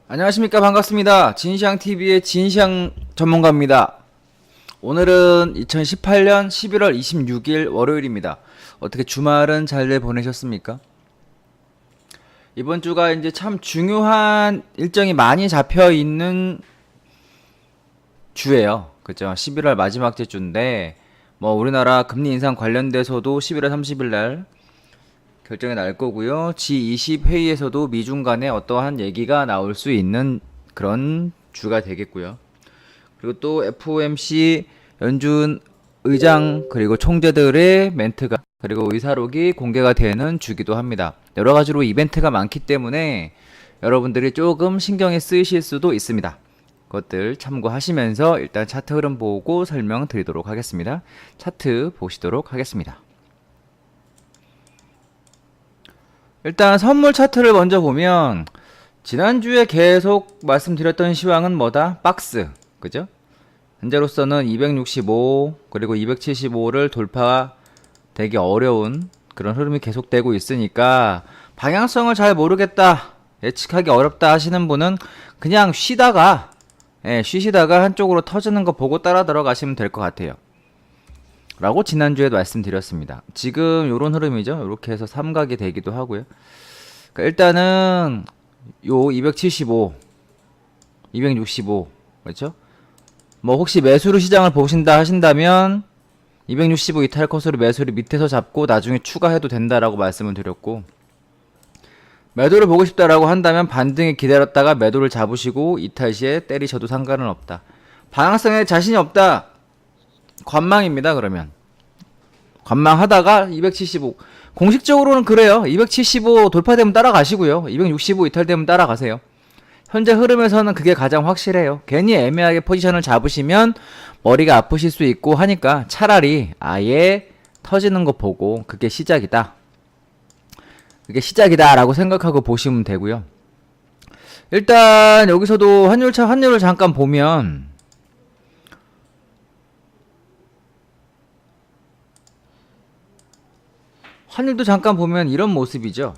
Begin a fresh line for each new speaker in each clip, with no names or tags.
안녕하십니까. 반갑습니다. 진시황TV의 진시황 전문가입니다. 오늘은 2018년 11월 26일 월요일입니다. 어떻게 주말은 잘들 보내셨습니까? 이번 주가 이제 참 중요한 일정이 많이 잡혀 있는 주예요. 그죠? 11월 마지막 주인데, 우리나라 금리 인상 관련돼서도 11월 30일 날 결정이 날 거고요. G20 회의에서도 미중 간에 어떠한 얘기가 나올 수 있는 그런 주가 되겠고요. 그리고 또 FOMC 연준 의장 그리고 총재들의 멘트가 그리고 의사록이 공개가 되는 주기도 합니다. 여러 가지로 이벤트가 많기 때문에 여러분들이 조금 신경이 쓰이실 수도 있습니다. 그것들 참고하시면서 일단 차트 흐름 보고 설명드리도록 하겠습니다. 차트 보시도록 하겠습니다. 일단 선물 차트를 먼저 보면 지난주에 계속 말씀드렸던 시황은 뭐다? 박스. 그죠? 현재로서는 265 그리고 275를 돌파되기 어려운 그런 흐름이 계속되고 있으니까 방향성을 잘 모르겠다, 예측하기 어렵다 하시는 분은 그냥 쉬시다가 한쪽으로 터지는 거 보고 따라 들어가시면 될 것 같아요. 라고 지난주에도 말씀드렸습니다. 지금 요런 흐름이죠. 이렇게 해서 삼각이 되기도 하고요. 그러니까 일단은 요 275, 265 그렇죠? 혹시 매수로 시장을 보신다 하신다면 265 이탈 컷으로 매수를 밑에서 잡고 나중에 추가해도 된다라고 말씀을 드렸고, 매도를 보고 싶다라고 한다면 반등에 기다렸다가 매도를 잡으시고 이탈 시에 때리셔도 상관은 없다. 방향성에 자신이 없다, 관망입니다. 그러면 관망하다가 275 공식적으로는 그래요. 275 돌파되면 따라가시고요. 265 이탈되면 따라가세요. 현재 흐름에서는 그게 가장 확실해요. 괜히 애매하게 포지션을 잡으시면 머리가 아프실 수 있고 하니까 차라리 아예 터지는 거 보고 그게 시작이다, 라고 생각하고 보시면 되고요. 일단 여기서도 환율을 잠깐 보면 환율도 잠깐 보면 이런 모습이죠.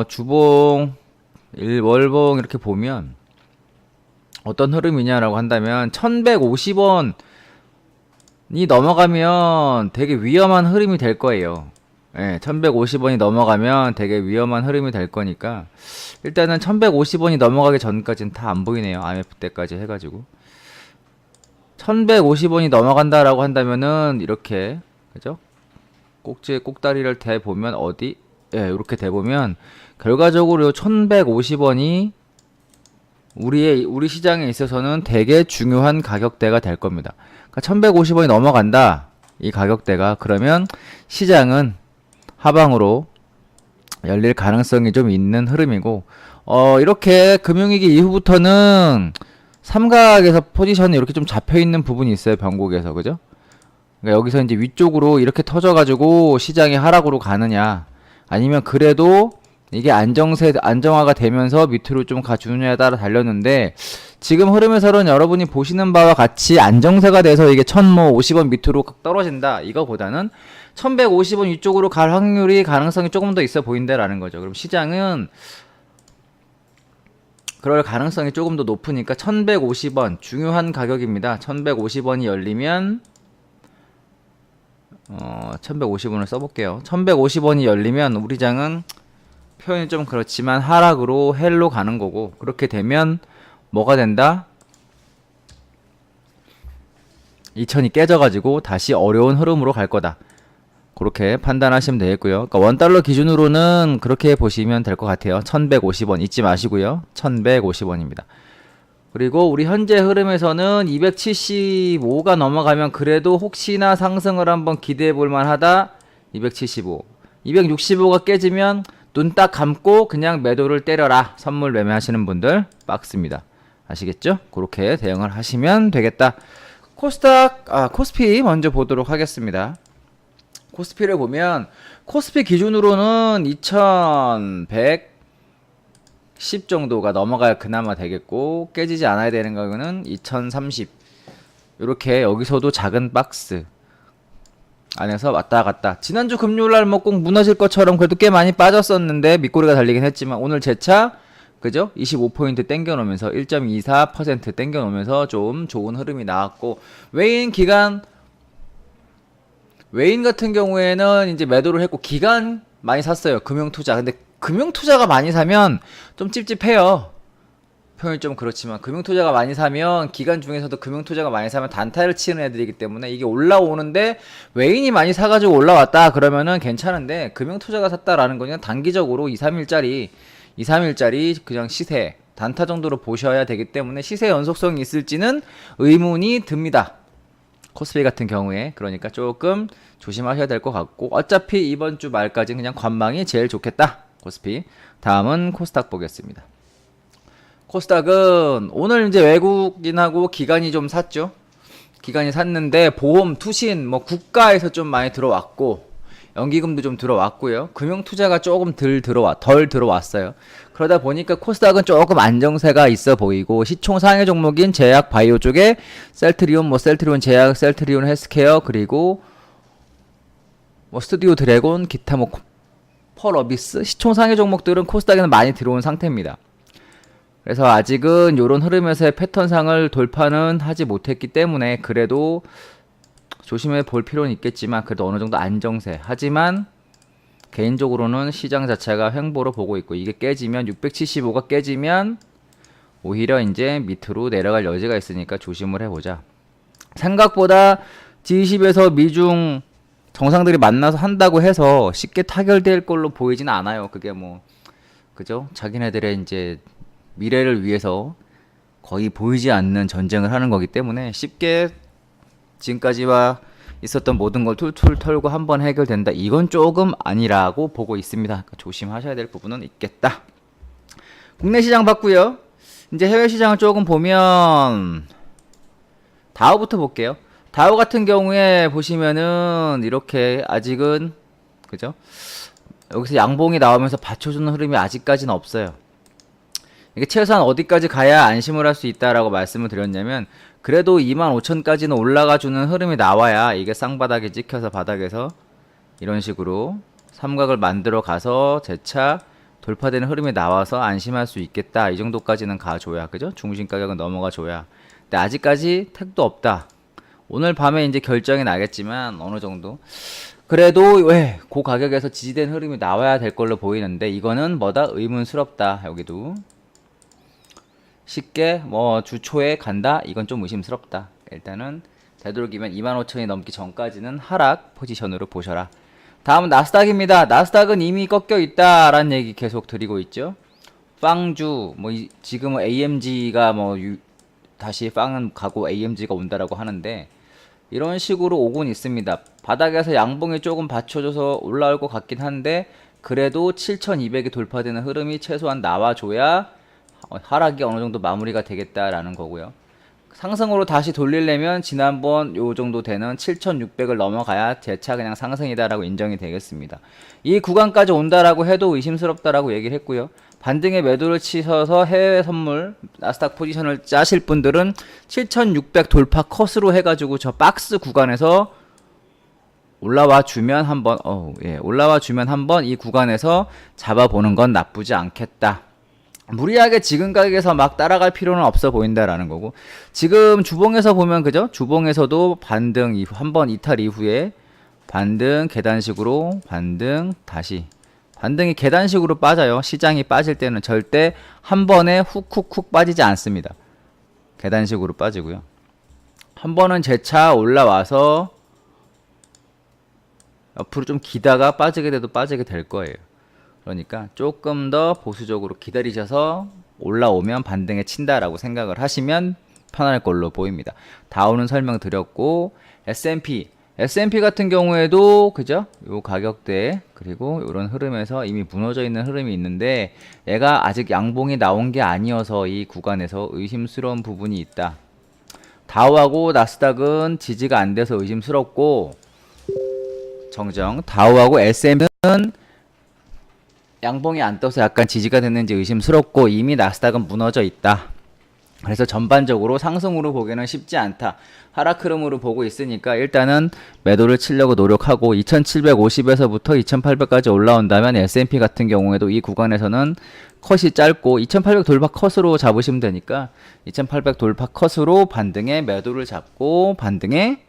주봉, 월봉 이렇게 보면 어떤 흐름이냐라고 한다면 1150원이 넘어가면 되게 위험한 흐름이 될 거예요. 1150원이 넘어가면 되게 위험한 흐름이 될 거니까 일단은 1150원이 넘어가기 전까지는 다 안 보이네요. IMF 때까지 해가지고 1150원이 넘어간다라고 한다면은 이렇게, 그죠? 꼭다리를 대보면 이렇게 대보면 결과적으로 1150원이 우리 시장에 있어서는 되게 중요한 가격대가 될 겁니다. 그러니까 1150원이 넘어간다, 이 가격대가. 그러면 시장은 하방으로 열릴 가능성이 좀 있는 흐름이고, 이렇게 금융위기 이후부터는 삼각에서 포지션이 이렇게 좀 잡혀있는 부분이 있어요. 변곡에서. 그죠? 그러니까 여기서 이제 위쪽으로 이렇게 터져가지고 시장이 하락으로 가느냐, 아니면 그래도 이게 안정화가 되면서 밑으로 좀 가주느냐에 따라 달렸는데, 지금 흐름에서는 여러분이 보시는 바와 같이 안정세가 돼서 이게 1050원 밑으로 떨어진다 이거보다는 1150원 위쪽으로 갈 가능성이 조금 더 있어 보인다라는 거죠. 그럼 시장은 그럴 가능성이 조금 더 높으니까 1150원 중요한 가격입니다. 1150원이 열리면 1150원을 써볼게요. 1150원이 열리면 우리 장은 표현이 좀 그렇지만 하락으로 헬로 가는 거고, 그렇게 되면 뭐가 된다? 2000이 깨져가지고 다시 어려운 흐름으로 갈 거다. 그렇게 판단하시면 되겠고요. 그러니까 원달러 기준으로는 그렇게 보시면 될 것 같아요. 1150원 잊지 마시고요. 1150원입니다. 그리고 우리 현재 흐름에서는 275가 넘어가면 그래도 혹시나 상승을 한번 기대해 볼 만하다. 275. 265가 깨지면 눈 딱 감고 그냥 매도를 때려라. 선물 매매하시는 분들 박스입니다. 아시겠죠? 그렇게 대응을 하시면 되겠다. 코스피 먼저 보도록 하겠습니다. 코스피를 보면 코스피 기준으로는 2110 정도가 넘어가야 그나마 되겠고, 깨지지 않아야 되는 거는 2030. 이렇게 여기서도 작은 박스 안에서 왔다 갔다. 지난주 금요일날 꼭 무너질 것처럼 그래도 꽤 많이 빠졌었는데 밑꼬리가 달리긴 했지만 오늘 재차 그죠? 25포인트 땡겨놓으면서 1.24% 땡겨놓으면서 좀 좋은 흐름이 나왔고, 외인 같은 경우에는 이제 매도를 했고, 기간 많이 샀어요. 금융투자. 근데 금융투자가 많이 사면 좀 찝찝해요. 표현이 좀 그렇지만 금융투자가 많이 사면, 기간 중에서도 금융투자가 많이 사면 단타를 치는 애들이기 때문에 이게 올라오는데 외인이 많이 사가지고 올라왔다 그러면은 괜찮은데, 금융투자가 샀다라는 건 그냥 단기적으로 2-3일짜리 그냥 시세 단타 정도로 보셔야 되기 때문에 시세 연속성이 있을지는 의문이 듭니다. 코스피 같은 경우에. 그러니까 조금 조심하셔야 될 것 같고, 어차피 이번 주 말까지 그냥 관망이 제일 좋겠다. 코스피. 다음은 코스닥 보겠습니다. 코스닥은 오늘 이제 외국인하고 기관이 좀 샀죠. 기관이 샀는데 보험, 투신, 뭐 국가에서 좀 많이 들어왔고, 연기금도 좀 들어왔고요. 금융투자가 조금 덜 들어왔어요. 그러다 보니까 코스닥은 조금 안정세가 있어 보이고, 시총 상위 종목인 제약 바이오 쪽에 셀트리온 제약, 셀트리온 헬스케어, 그리고 뭐 스튜디오 드래곤, 기타 뭐 펄어비스, 시총 상위 종목들은 코스닥에는 많이 들어온 상태입니다. 그래서 아직은 요런 흐름에서의 패턴상을 돌파는 하지 못했기 때문에 그래도 조심해 볼 필요는 있겠지만, 그래도 어느 정도 안정세. 하지만 개인적으로는 시장 자체가 횡보로 보고 있고, 이게 깨지면 675가 깨지면 오히려 이제 밑으로 내려갈 여지가 있으니까 조심을 해보자. 생각보다 G20에서 미중 정상들이 만나서 한다고 해서 쉽게 타결될 걸로 보이진 않아요. 그게 뭐 그죠? 자기네들의 이제 미래를 위해서 거의 보이지 않는 전쟁을 하는 거기 때문에 쉽게 지금까지와 있었던 모든 걸 툴툴 털고 한번 해결된다, 이건 조금 아니라고 보고 있습니다. 그러니까 조심하셔야 될 부분은 있겠다. 국내 시장 봤고요. 이제 해외 시장을 조금 보면 다우부터 볼게요. 다우 같은 경우에 보시면은 이렇게 아직은 그죠? 여기서 양봉이 나오면서 받쳐주는 흐름이 아직까지는 없어요. 이게 최소한 어디까지 가야 안심을 할 수 있다라고 말씀을 드렸냐면, 그래도 25,000까지는 올라가주는 흐름이 나와야 이게 쌍바닥에 찍혀서 바닥에서 이런 식으로 삼각을 만들어 가서 재차 돌파되는 흐름이 나와서 안심할 수 있겠다. 이 정도까지는 가줘야, 그죠? 중심 가격은 넘어가줘야. 근데 아직까지 택도 없다. 오늘 밤에 이제 결정이 나겠지만 어느 정도. 그래도 왜 그 가격에서 지지된 흐름이 나와야 될 걸로 보이는데, 이거는 뭐다? 의문스럽다. 여기도. 쉽게 뭐 주 초에 간다, 이건 좀 의심스럽다. 일단은 되도록이면 25,000이 넘기 전까지는 하락 포지션으로 보셔라. 다음은 나스닥입니다. 나스닥은 이미 꺾여 있다라는 얘기 계속 드리고 있죠. 빵주 뭐 지금은 AMG가 뭐 다시 빵은 가고 AMG가 온다라고 하는데, 이런 식으로 오곤 있습니다. 바닥에서 양봉이 조금 받쳐줘서 올라올 것 같긴 한데, 그래도 7,200이 돌파되는 흐름이 최소한 나와줘야 하락이 어느 정도 마무리가 되겠다라는 거고요. 상승으로 다시 돌리려면 지난번 요 정도 되는 7,600을 넘어가야 재차 그냥 상승이다라고 인정이 되겠습니다. 이 구간까지 온다라고 해도 의심스럽다라고 얘기를 했고요. 반등의 매도를 치셔서 해외 선물 나스닥 포지션을 짜실 분들은 7,600 돌파 컷으로 해가지고 저 박스 구간에서 올라와 주면 한번 올라와 주면 한번 이 구간에서 잡아보는 건 나쁘지 않겠다. 무리하게 지금 가격에서 막 따라갈 필요는 없어 보인다라는 거고, 지금 주봉에서 보면 그죠? 주봉에서도 반등 이후 한번 이탈 이후에 반등 계단식으로 반등 다시 반등이 계단식으로 빠져요. 시장이 빠질 때는 절대 한 번에 훅훅훅 빠지지 않습니다. 계단식으로 빠지고요. 한 번은 재차 올라와서 옆으로 좀 기다가 빠지게 돼도 빠지게 될 거예요. 그러니까 조금 더 보수적으로 기다리셔서 올라오면 반등에 친다라고 생각을 하시면 편할 걸로 보입니다. 다우는 설명드렸고, S&P 같은 경우에도 그죠? 요 가격대 그리고 요런 흐름에서 이미 무너져 있는 흐름이 있는데, 얘가 아직 양봉이 나온 게 아니어서 이 구간에서 의심스러운 부분이 있다. 다우하고 나스닥은 지지가 안 돼서 의심스럽고, 정정 다우하고 S&P는 양봉이 안 떠서 약간 지지가 됐는지 의심스럽고, 이미 나스닥은 무너져 있다. 그래서 전반적으로 상승으로 보기는 쉽지 않다. 하락 흐름으로 보고 있으니까 일단은 매도를 치려고 노력하고, 2750에서부터 2800까지 올라온다면 S&P 같은 경우에도 이 구간에서는 컷이 짧고 2800 돌파 컷으로 잡으시면 되니까 2800 돌파 컷으로 반등에 매도를 잡고 반등에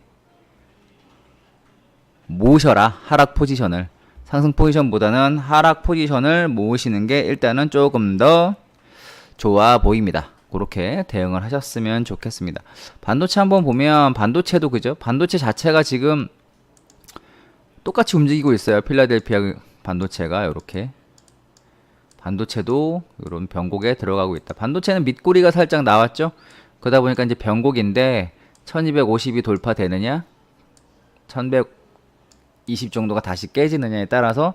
모으셔라. 하락 포지션을. 상승 포지션보다는 하락 포지션을 모으시는 게 일단은 조금 더 좋아 보입니다. 그렇게 대응을 하셨으면 좋겠습니다. 반도체 한번 보면 반도체도 그죠? 반도체 자체가 지금 똑같이 움직이고 있어요. 필라델피아 반도체가 이렇게 반도체도 이런 변곡에 들어가고 있다. 반도체는 밑꼬리가 살짝 나왔죠? 그러다 보니까 이제 변곡인데 1250이 돌파되느냐 1120 정도가 다시 깨지느냐에 따라서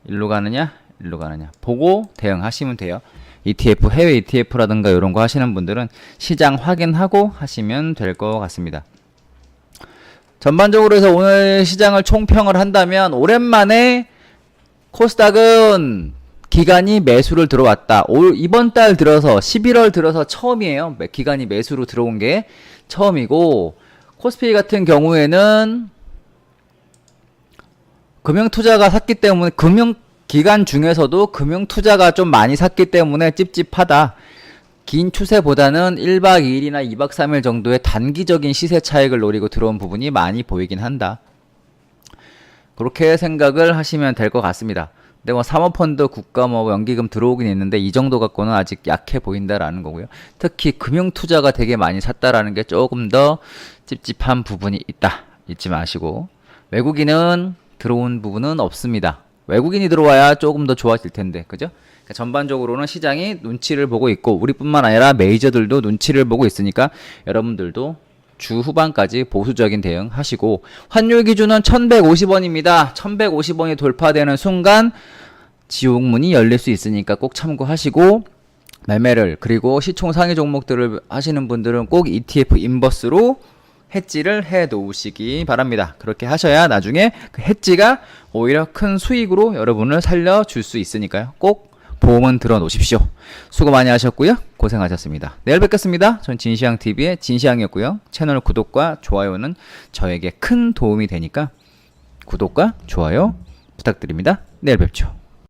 일로 가느냐 일로 가느냐 보고 대응하시면 돼요. ETF, 해외 ETF라든가 이런 거 하시는 분들은 시장 확인하고 하시면 될 것 같습니다. 전반적으로 해서 오늘 시장을 총평을 한다면 오랜만에 코스닥은 기관이 매수를 들어왔다. 이번 달 들어서 11월 들어서 처음이에요. 기관이 매수로 들어온 게 처음이고 코스피 같은 경우에는 금융투자가 샀기 때문에 금융기관 중에서도 금융투자가 좀 많이 샀기 때문에 찝찝하다. 긴 추세보다는 1박 2일이나 2박 3일 정도의 단기적인 시세 차익을 노리고 들어온 부분이 많이 보이긴 한다. 그렇게 생각을 하시면 될 것 같습니다. 근데 뭐 사모펀드, 국가 뭐 연기금 들어오긴 있는데 이 정도 갖고는 아직 약해 보인다라는 거고요. 특히 금융투자가 되게 많이 샀다라는 게 조금 더 찝찝한 부분이 있다. 잊지 마시고 외국인은 들어온 부분은 없습니다. 외국인이 들어와야 조금 더 좋아질 텐데, 그죠? 그러니까 전반적으로는 시장이 눈치를 보고 있고 우리뿐만 아니라 메이저들도 눈치를 보고 있으니까 여러분들도 주 후반까지 보수적인 대응 하시고 환율 기준은 1150원입니다. 1150원이 돌파되는 순간 지옥문이 열릴 수 있으니까 꼭 참고하시고 매매를 그리고 시총 상위 종목들을 하시는 분들은 꼭 ETF 인버스로 해지를 해 놓으시기 바랍니다. 그렇게 하셔야 나중에 그 해지가 오히려 큰 수익으로 여러분을 살려줄 수 있으니까요. 꼭 보험은 들어 놓으십시오. 수고 많이 하셨고요. 고생하셨습니다. 내일 뵙겠습니다. 전 진시황TV의 진시황이었고요. 채널 구독과 좋아요는 저에게 큰 도움이 되니까 구독과 좋아요 부탁드립니다. 내일 뵙죠.